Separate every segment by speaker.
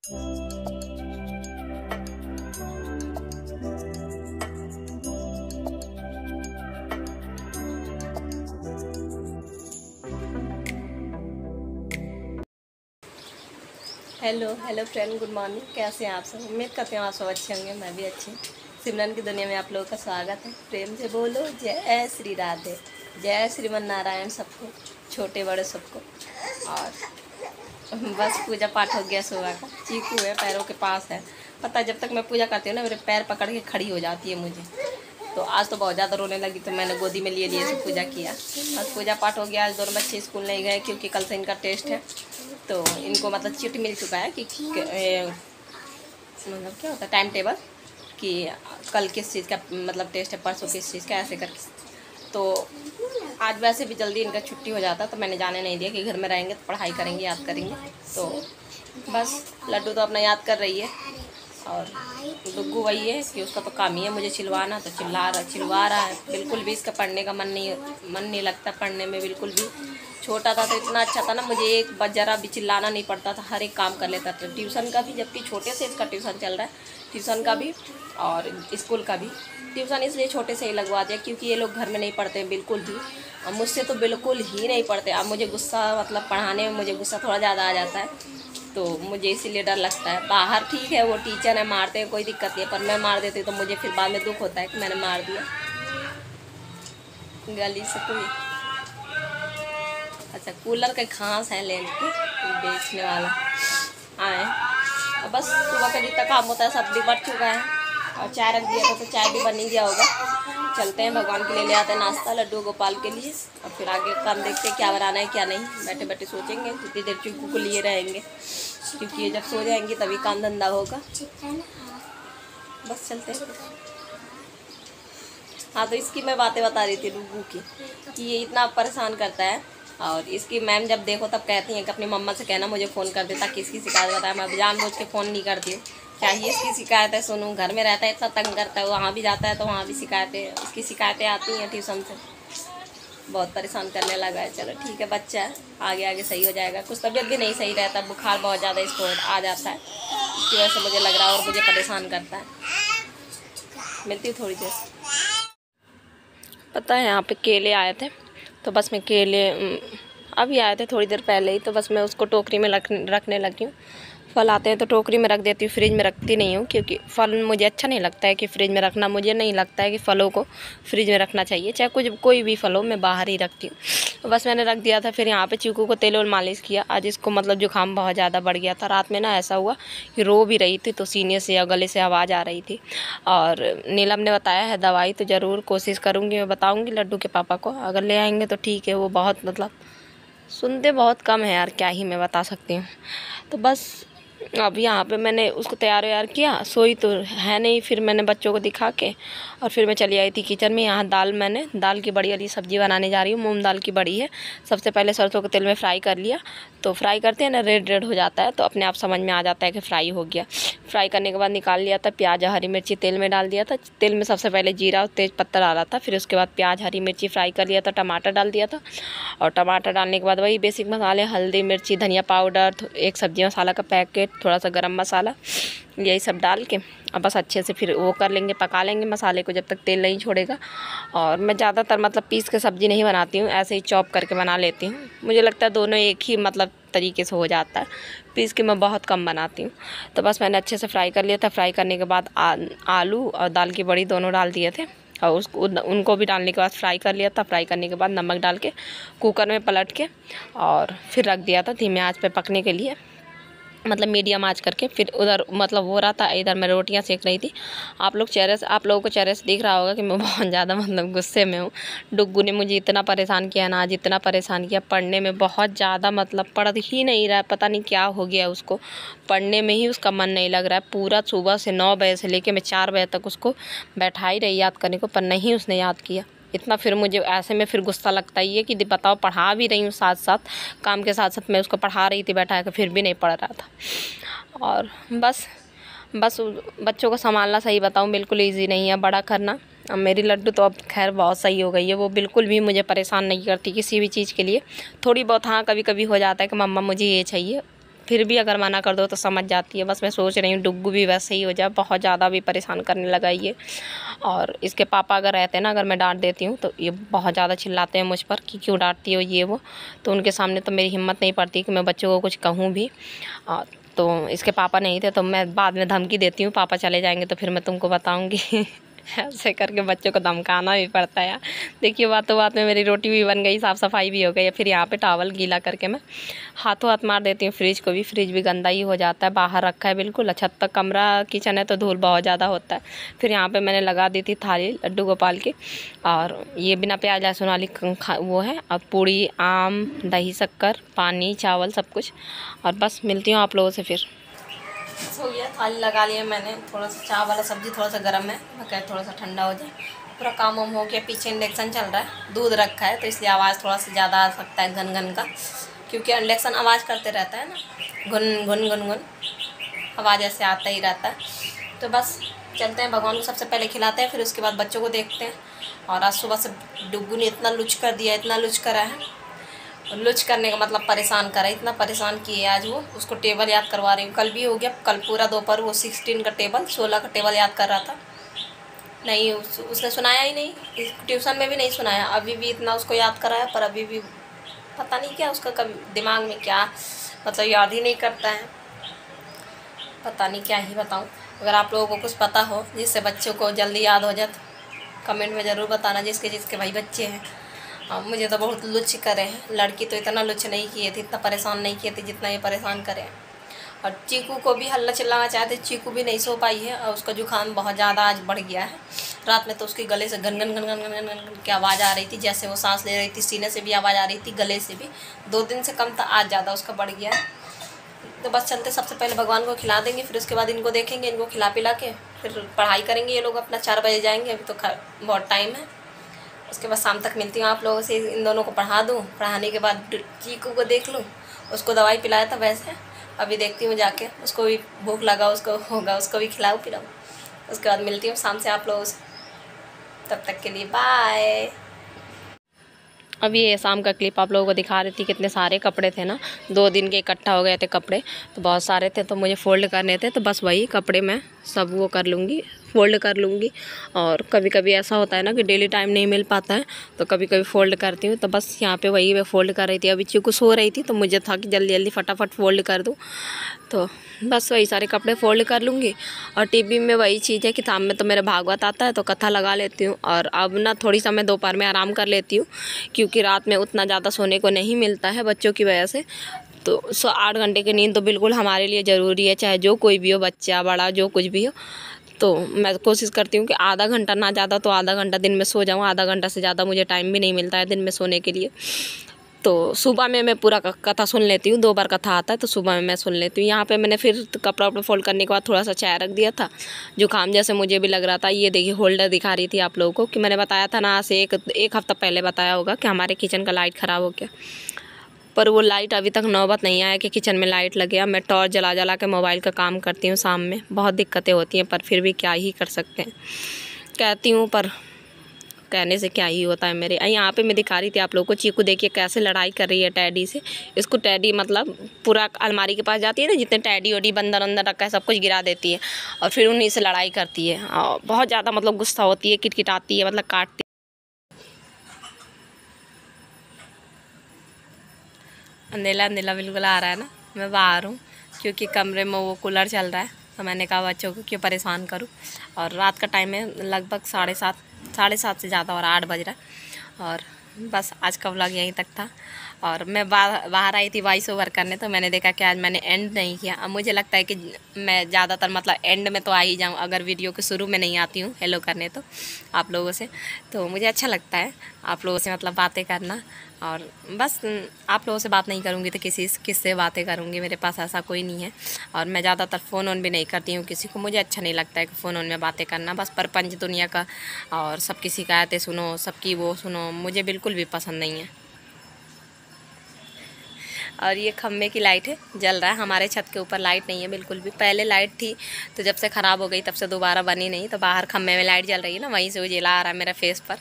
Speaker 1: Hello hello friend, good morning. कैसे हैं आप सब? उम्मीद करते हैं आप सब अच्छे होंगे। मैं भी अच्छी हूँ। सिमरन की दुनिया में आप लोगों का स्वागत है। प्रेम से बोलो जय श्री राधे, जय श्रीमन नारायण सबको, छोटे बड़े सबको। और बस पूजा पाठ हो गया सुबह का। चीकू है, पैरों के पास है। पता जब तक मैं पूजा करती हूँ ना, मेरे पैर पकड़ के खड़ी हो जाती है मुझे। तो आज तो बहुत ज़्यादा रोने लगी, तो मैंने गोदी में लिए से पूजा किया। बस पूजा पाठ हो गया। आज दोनों बच्चे स्कूल नहीं गए क्योंकि कल से इनका टेस्ट है। तो इनको मतलब चिट मिल चुका है कि मतलब क्या होता है टाइम टेबल, कि कल किस चीज़ का मतलब टेस्ट है, परसों किस चीज़ का, ऐसे करके। तो आज वैसे भी जल्दी इनका छुट्टी हो जाता, तो मैंने जाने नहीं दिया कि घर में रहेंगे तो पढ़ाई करेंगे, याद करेंगे। तो बस लड्डू तो अपना याद कर रही है, और डुग्गू वही है कि उसका तो काम ही है मुझे चिल्वाना। तो चिल्वा रहा है। बिल्कुल भी इसका पढ़ने का मन नहीं लगता, पढ़ने में बिल्कुल भी। छोटा था तो इतना अच्छा था ना, मुझे एक बार जरा भी चिल्लाना नहीं पड़ता था, हर एक काम कर लेता था। ट्यूशन का भी, जबकि छोटे से इसका ट्यूशन चल रहा है, ट्यूशन का भी और स्कूल का भी। ट्यूशन इसलिए छोटे से ही लगवा दिया क्योंकि ये लोग घर में नहीं पढ़ते हैं बिल्कुल भी, और मुझसे तो बिल्कुल ही नहीं पढ़ते। अब मुझे गुस्सा, मतलब पढ़ाने में मुझे गुस्सा थोड़ा ज़्यादा आ जाता है, तो मुझे इसीलिए डर लगता है। बाहर ठीक है, वो टीचर है, मारते हैं, कोई दिक्कत नहीं है, पर मैं मार देती तो मुझे फिर बाद में दुख होता है कि मैंने मार दिया। गली से कोई अच्छा कूलर का घास है ले के बेचने वाला आए। अब बस सुबह का जितना काम होता है सब निपट चुका है, और चाय रख दिया था तो चाय भी बन ही गया होगा। चलते हैं, भगवान के लिए ले आते हैं नाश्ता, लड्डू गोपाल के लिए, और फिर आगे काम देखते हैं क्या बनाना है क्या नहीं। बैठे बैठे सोचेंगे, जितनी देर चुक्कू को लिए रहेंगे, क्योंकि ये जब सो जाएंगी तभी काम धंधा होगा। बस चलते हैं। हाँ, तो इसकी मैं बातें बता रही थी डुग्गू की, कि ये इतना परेशान करता है। और इसकी मैम जब देखो तब कहती हैं कि अपनी मम्मा से कहना मुझे फ़ोन कर दे ताकि इसकी शिकायत बताए। मैं जानबूझ के फ़ोन नहीं करती हूँ। चाहिए इसकी शिकायत है सुनूँ। घर में रहता है इतना तंग करता है, वहाँ भी जाता है तो वहाँ भी शिकायतें, इसकी शिकायतें आती हैं ट्यूशन से। बहुत परेशान करने लगा है। चलो ठीक है, बच्चा है, आगे आगे सही हो जाएगा। कुछ तबीयत भी नहीं सही रहता, बुखार बहुत ज़्यादा इसको आ जाता है, इसकी वजह से मुझे लग रहा है, और मुझे परेशान करता है। मिलती थोड़ी देर। पता है यहाँ पे केले आए थे, तो बस मैं केले अभी आए थे थोड़ी देर पहले ही, तो बस मैं उसको टोकरी में रखने लगी हूँ। फल आते हैं तो टोकरी में रख देती हूँ, फ्रिज में रखती नहीं हूँ, क्योंकि फल मुझे अच्छा नहीं लगता है कि फ्रिज में रखना। मुझे नहीं लगता है कि फलों को फ्रिज में रखना चाहिए, चाहे कोई भी फल हो, मैं बाहर ही रखती हूँ। तो बस मैंने रख दिया था। फिर यहाँ पे चीकू को तेल और मालिश किया। आज इसको मतलब जुकाम बहुत ज़्यादा बढ़ गया था। रात में ना ऐसा हुआ कि रो भी रही थी, तो सीने से या गले से आवाज़ आ रही थी। और नीलम ने बताया है दवाई, तो ज़रूर कोशिश करूँगी, मैं बताऊँगी लड्डू के पापा को, अगर ले आएंगे तो ठीक है। वो बहुत मतलब सुनते बहुत कम है यार, क्या ही मैं बता सकती हूँ। तो बस अब यहाँ पे मैंने उसको तैयार किया, सोई तो है नहीं। फिर मैंने बच्चों को दिखा के और फिर मैं चली आई थी किचन में। यहाँ दाल की बड़ी वाली सब्ज़ी बनाने जा रही हूँ। मूंग दाल की बड़ी है। सबसे पहले सरसों के तेल में फ्राई कर लिया, तो फ्राई करते हैं ना, रेड हो जाता है, तो अपने आप समझ में आ जाता है कि फ्राई हो गया। फ्राई करने के बाद निकाल लिया था। प्याज हरी मिर्ची तेल में डाल दिया था। तेल में सबसे पहले जीरा और तेज पत्ता डाला था, फिर उसके बाद प्याज हरी मिर्ची फ्राई कर लिया था, टमाटर डाल दिया था। और टमाटर डालने के बाद वही बेसिक मसाले, हल्दी मिर्ची धनिया पाउडर, एक सब्ज़ी मसाला का पैकेट, थोड़ा सा गरम मसाला, यही सब डाल के अब बस अच्छे से फिर वो कर लेंगे, पका लेंगे मसाले को जब तक तेल नहीं छोड़ेगा। और मैं ज़्यादातर मतलब पीस के सब्ज़ी नहीं बनाती हूँ, ऐसे ही चॉप करके बना लेती हूँ। मुझे लगता है दोनों एक ही मतलब तरीके से हो जाता है, पीस के मैं बहुत कम बनाती हूँ। तो बस मैंने अच्छे से फ्राई कर लिया था। फ्राई करने के बाद आलू और दाल की बड़ी दोनों डाल दिए थे, और उनको भी डालने के बाद फ्राई कर लिया था। फ्राई करने के बाद नमक डाल के कुकर में पलट के और फिर रख दिया था धीमे आंच पे पकने के लिए, मतलब मीडियम आंच करके। फिर उधर मतलब हो रहा था, इधर मैं रोटियां सेक रही थी। आप लोगों को चेहरे से दिख रहा होगा कि मैं बहुत ज़्यादा मतलब गुस्से में हूँ। डुग्गू ने मुझे इतना परेशान किया ना, आज इतना परेशान किया, पढ़ने में बहुत ज़्यादा मतलब पढ़ ही नहीं रहा है। पता नहीं क्या हो गया उसको, पढ़ने में ही उसका मन नहीं लग रहा है। पूरा सुबह से 9 बजे से लेके मैं 4 बजे तक उसको बैठा ही रही याद करने को, पर नहीं उसने याद किया इतना। फिर मुझे ऐसे में फिर गुस्सा लगता ही है कि बताओ, पढ़ा भी रही हूँ, साथ साथ काम के साथ साथ मैं उसको पढ़ा रही थी बैठा के, फिर भी नहीं पढ़ रहा था। और बस बच्चों को संभालना, सही बताऊँ, बिल्कुल ईजी नहीं है बड़ा करना। अब मेरी लड्डू तो अब खैर बहुत सही हो गई है, वो बिल्कुल भी मुझे परेशान नहीं करती किसी भी चीज़ के लिए। थोड़ी बहुत हाँ कभी कभी हो जाता है कि मम्मा मुझे ये चाहिए, फिर भी अगर मना कर दो तो समझ जाती है। बस मैं सोच रही हूँ डुग्गू भी वैसे ही हो जाए, बहुत ज़्यादा भी परेशान करने लगा ये। और इसके पापा अगर रहते हैं ना, अगर मैं डांट देती हूँ तो ये बहुत ज़्यादा चिल्लाते हैं मुझ पर कि क्यों डांटती हो ये वो। तो उनके सामने तो मेरी हिम्मत नहीं पड़ती कि मैं बच्चों को कुछ कहूँ भी। तो इसके पापा नहीं थे तो मैं बाद में धमकी देती हूँ, पापा चले जाएंगे तो फिर मैं तुमको बताऊँगी। ऐसे करके बच्चों को धमकाना भी पड़ता है यार। देखिए बातों बात में मेरी रोटी भी बन गई, साफ़ सफाई भी हो गई। फिर यहाँ पे टॉवल गीला करके मैं हाथों हाथ मार देती हूँ फ्रिज को भी। फ्रिज भी गंदा ही हो जाता है, बाहर रखा है बिल्कुल। छत तक कमरा किचन है तो धूल बहुत ज़्यादा होता है। फिर यहाँ पे मैंने लगा दी थी थाली लड्डू गोपाल की, और ये बिना प्याज लहसुन वाली वो है। और पूड़ी, आम, दही, शक्कर, पानी, चावल, सब कुछ। और बस मिलती हूँ आप लोगों से फिर। हो गया, थाली लगा लिया मैंने। थोड़ा सा चावल वाला सब्ज़ी थोड़ा सा गर्म है, मैं कह थोड़ा सा ठंडा हो जाए। पूरा काम वाम हो गया। पीछे इंडक्शन चल रहा है, दूध रखा है तो इसलिए आवाज़ थोड़ा सा ज़्यादा आ सकता है घन घन का, क्योंकि इंडक्शन आवाज़ करते रहता है ना, घुन घुन घुन घुन आवाज़ ऐसे आता ही रहता है। तो बस चलते हैं, भगवान को सबसे पहले खिलाते हैं, फिर उसके बाद बच्चों को देखते हैं। और आज सुबह से डुग्गू ने इतना लुच कर दिया, इतना लुच करा है। लुच करने का मतलब परेशान करा, इतना परेशान किए आज वो। उसको टेबल याद करवा रही हूँ, कल भी हो गया। कल पूरा दोपहर वो 16 का टेबल, 16 का टेबल याद कर रहा था। नहीं उसने सुनाया ही नहीं, ट्यूशन में भी नहीं सुनाया। अभी भी इतना उसको याद कराया पर अभी भी पता नहीं क्या उसका कभी दिमाग में क्या मतलब याद ही नहीं करता है। पता नहीं क्या ही बताऊँ। अगर आप लोगों को कुछ पता हो जिससे बच्चों को जल्दी याद हो जाए तो कमेंट में ज़रूर बताना, जिसके भाई बच्चे हैं। मुझे तो बहुत लुच करे हैं। लड़की तो इतना लुच नहीं किए थे, इतना परेशान नहीं किए थे जितना ये परेशान करे। और चीकू को भी हल्ला चिल्लाना चाहते, चीकू भी नहीं सो पाई है। और उसका जुकाम बहुत ज़्यादा आज बढ़ गया है। रात में तो उसके गले से gun gun gun gun gun gun की आवाज़ आ रही थी, जैसे वो सांस ले रही थी। सीने से भी आवाज़ आ रही थी, गले से भी। 2 दिन से कम था, आज ज़्यादा उसका बढ़ गया है। तो बस चलते, सबसे पहले भगवान को खिला देंगे, फिर उसके बाद इनको देखेंगे। इनको खिला पिला के फिर पढ़ाई करेंगे ये लोग अपना। 4 बजे जाएंगे, अभी तो बहुत टाइम है। उसके बाद शाम तक मिलती हूँ आप लोगों से। इन दोनों को पढ़ा दूँ, पढ़ाने के बाद चीकू को देख लूँ। उसको दवाई पिलाया था वैसे, अभी देखती हूँ जाके। उसको भी भूख लगा, उसको होगा, उसको भी खिलाऊँ पिलाऊँ। उसके बाद मिलती हूँ शाम से आप लोगों से। तब तक के लिए बाय। अभी ये शाम का क्लिप आप लोगों को दिखा रही थी। कितने सारे कपड़े थे ना, 2 दिन के इकट्ठा हो गए थे कपड़े, तो बहुत सारे थे। तो मुझे फ़ोल्ड करने थे, तो बस वही कपड़े मैं सब वो कर लूँगी, फ़ोल्ड कर लूँगी। और कभी कभी ऐसा होता है ना कि डेली टाइम नहीं मिल पाता है, तो कभी कभी फ़ोल्ड करती हूँ। तो बस यहाँ पे वही मैं फ़ोल्ड कर रही थी। अभी चीकू सो रही थी तो मुझे था कि जल्दी जल्दी फटाफट फ़ोल्ड कर दूँ, तो बस वही सारे कपड़े फ़ोल्ड कर लूँगी। और टीवी में वही चीज़ है कि शाम में तो मेरा भागवत आता है तो कथा लगा लेती हूँ। और अब ना थोड़ी समय दोपहर में आराम कर लेती हूँ, क्योंकि रात में उतना ज़्यादा सोने को नहीं मिलता है बच्चों की वजह से। तो 8 घंटे की नींद तो बिल्कुल हमारे लिए ज़रूरी है, चाहे जो कोई भी हो, बच्चा बड़ा जो कुछ भी हो। तो मैं कोशिश करती हूँ कि आधा घंटा, ना ज़्यादा तो आधा घंटा दिन में सो जाऊँ। आधा घंटा से ज़्यादा मुझे टाइम भी नहीं मिलता है दिन में सोने के लिए। तो सुबह में मैं पूरा कथा सुन लेती हूँ। 2 बार कथा आता है तो सुबह में मैं सुन लेती हूँ। यहाँ पे मैंने फिर कपड़ा उपड़ा फोल्ड करने के बाद थोड़ा सा चाय रख दिया था, जुकाम जैसे मुझे भी लग रहा था। ये देखिए होल्डर दिखा रही थी आप लोगों को कि मैंने बताया था ना, से एक हफ्ता पहले बताया होगा कि हमारे किचन का लाइट ख़राब हो गया। पर वो लाइट अभी तक नौबत नहीं आया कि किचन में लाइट लगे। अब मैं टॉर्च जला जला के मोबाइल का काम करती हूँ शाम में। बहुत दिक्कतें होती हैं पर फिर भी क्या ही कर सकते हैं, कहती हूँ पर कहने से क्या ही होता है मेरे। यहाँ पे मैं दिखा रही थी आप लोगों को, चीकू देखिए कैसे लड़ाई कर रही है टैडी से। इसको टैडी मतलब पूरा अलमारी के पास जाती है ना, जितने टैडी वैडी बंदर अंदर रखा है सब कुछ गिरा देती है और फिर उन्हीं से लड़ाई करती है। और बहुत ज़्यादा मतलब गुस्सा होती है, किटकिटाती है, मतलब काटती। अंधेला अंधेला बिल्कुल आ रहा है ना। मैं बाहर हूँ क्योंकि कमरे में वो कूलर चल रहा है, तो मैंने कहा बच्चों को क्यों परेशान करूँ। और रात का टाइम है, लगभग 7:30 से ज़्यादा और 8 बज रहा है। और बस आज का व्लॉग यहीं तक था। और मैं बाहर आई थी वॉइस ओवर करने, तो मैंने देखा कि आज मैंने एंड नहीं किया। अब मुझे लगता है कि मैं ज़्यादातर मतलब एंड में तो आ ही जाऊँ, अगर वीडियो के शुरू में नहीं आती हूँ हेलो करने तो आप लोगों से। तो मुझे अच्छा लगता है आप लोगों से मतलब बातें करना। और बस आप लोगों से बात नहीं करूँगी तो किससे बातें करूँगी, मेरे पास ऐसा कोई नहीं है। और मैं ज़्यादातर फ़ोन ऑन भी नहीं करती हूँ किसी को, मुझे अच्छा नहीं लगता है कि फ़ोन ऑन में बातें करना। बस परपंच दुनिया का और सबकी शिकायतें सुनो, सबकी वो सुनो, मुझे बिल्कुल भी पसंद नहीं है। और ये खम्भे की लाइट है, जल रहा है। हमारे छत के ऊपर लाइट नहीं है बिल्कुल भी। पहले लाइट थी तो जब से ख़राब हो गई तब से दोबारा बनी नहीं। तो बाहर खम्भे में लाइट जल रही है ना, वहीं से उजेला आ रहा है मेरे फेस पर।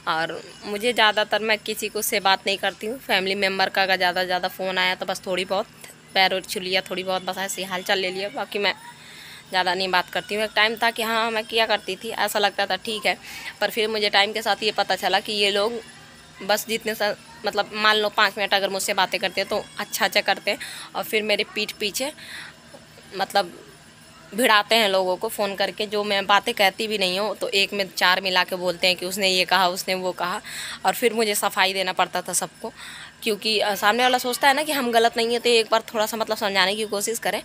Speaker 1: और मुझे ज़्यादातर मैं किसी को से बात नहीं करती हूँ। फैमिली मेम्बर का अगर ज़्यादा फ़ोन आया तो बस थोड़ी बहुत पैर और छू लिया थोड़ी बहुत, बस ऐसे हाल चाल ले लिया, बाकी मैं ज़्यादा नहीं बात करती हूँ। एक टाइम था कि हाँ मैं किया करती थी, ऐसा लगता था ठीक है, पर फिर मुझे टाइम के साथ ये पता चला कि ये लोग बस जितने सा मतलब मान लो 5 मिनट अगर मुझसे बातें करते हैं तो अच्छा करते हैं, और फिर मेरे पीठ पीछे मतलब भिड़ाते हैं लोगों को फ़ोन करके, जो मैं बातें कहती भी नहीं हूँ तो एक में 4 मिला के बोलते हैं कि उसने ये कहा, उसने वो कहा, और फिर मुझे सफाई देना पड़ता था सबको, क्योंकि सामने वाला सोचता है ना कि हम गलत नहीं है, तो एक बार थोड़ा सा मतलब समझाने की कोशिश करें।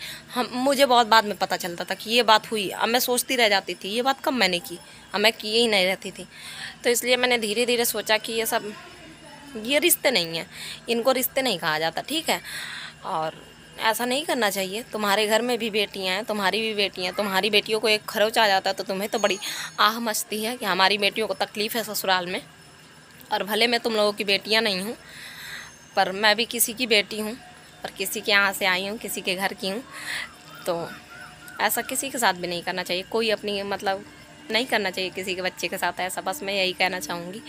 Speaker 1: मुझे बहुत बाद में पता चलता था कि ये बात हुई, अब मैं सोचती रह जाती थी ये बात कब मैंने की, अब मैं किए ही नहीं रहती थी। तो इसलिए मैंने धीरे धीरे सोचा कि ये रिश्ते नहीं हैं, इनको रिश्ते नहीं कहा जाता, ठीक है, और ऐसा नहीं करना चाहिए। तुम्हारे घर में भी बेटियां हैं, तुम्हारी भी बेटियां हैं, तुम्हारी बेटियों को एक खरोच आ जाता है तो तुम्हें तो बड़ी आह मचती है कि हमारी बेटियों को तकलीफ़ है ससुराल में। और भले मैं तुम लोगों की बेटियां नहीं हूँ, पर मैं भी किसी की बेटी हूँ और किसी के यहाँ से आई हूँ, किसी के घर की हूँ, तो ऐसा किसी के साथ भी नहीं करना चाहिए। कोई अपनी मतलब नहीं करना चाहिए किसी के बच्चे के साथ ऐसा, बस मैं यही कहना चाहूँगी।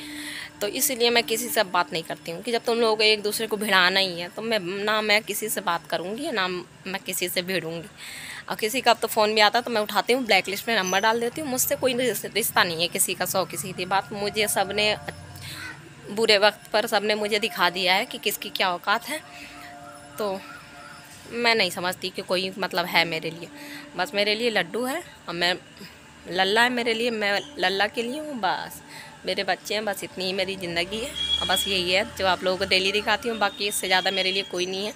Speaker 1: तो इसीलिए मैं किसी से बात नहीं करती हूँ कि जब तुम लोगों को एक दूसरे को भिड़ाना ही है तो मैं किसी से बात करूँगी, ना मैं किसी से भिड़ूँगी। और किसी का अब तो फ़ोन भी आता तो मैं उठाती हूँ, ब्लैक लिस्ट में नंबर डाल देती हूँ। मुझसे कोई रिश्ता नहीं है किसी का, 100 किसी की बात। मुझे सब ने बुरे वक्त पर सब ने मुझे दिखा दिया है कि किसकी क्या औकात है, तो मैं नहीं समझती कि कोई मतलब है मेरे लिए। बस मेरे लिए लड्डू है और मैं लल्ला है मेरे लिए, मैं लल्ला के लिए हूँ, बस मेरे बच्चे हैं, बस इतनी ही मेरी ज़िंदगी है। और बस यही है जो आप लोगों को डेली दिखाती हूँ, बाकी इससे ज़्यादा मेरे लिए कोई नहीं है।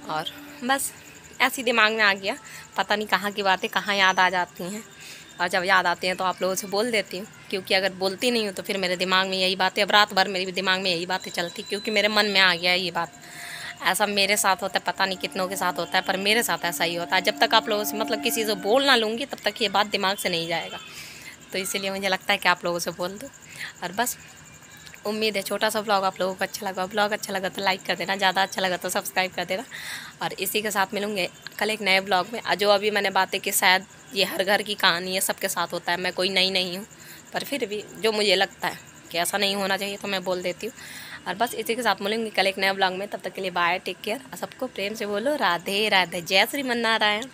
Speaker 1: और बस ऐसी दिमाग में आ गया, पता नहीं कहाँ की बातें कहाँ याद आ जाती हैं, और जब याद आती हैं तो आप लोगों से बोल देती हूँ, क्योंकि अगर बोलती नहीं हूँ तो फिर मेरे दिमाग में यही बातें, अब रात भर मेरे दिमाग में यही बातें चलती, क्योंकि मेरे मन में आ गया है ये बात। ऐसा मेरे साथ होता है, पता नहीं कितनों के साथ होता है, पर मेरे साथ ऐसा ही होता है। जब तक आप लोगों से मतलब किसी से बोल ना लूँगी तब तक ये बात दिमाग से नहीं जाएगा, तो इसीलिए मुझे लगता है कि आप लोगों से बोल दूँ। और बस उम्मीद है छोटा सा ब्लॉग आप लोगों को अच्छा लगा। ब्लॉग अच्छा लगा तो लाइक कर देना, ज़्यादा अच्छा लगा तो सब्सक्राइब कर देना। और इसी के साथ मिलूँगे कल एक नए ब्लॉग में। जो अभी मैंने बातें की शायद ये हर घर की कहानी है, सबके साथ होता है, मैं कोई नई नहीं हूँ, पर फिर भी जो मुझे लगता है कि ऐसा नहीं होना चाहिए तो मैं बोल देती हूँ। और बस इसी के साथ मिलेंगे कल एक नए ब्लॉग में, तब तक के लिए बाय, टेक केयर। और सबको प्रेम से बोलो राधे राधे, जय श्री मन्नारायण।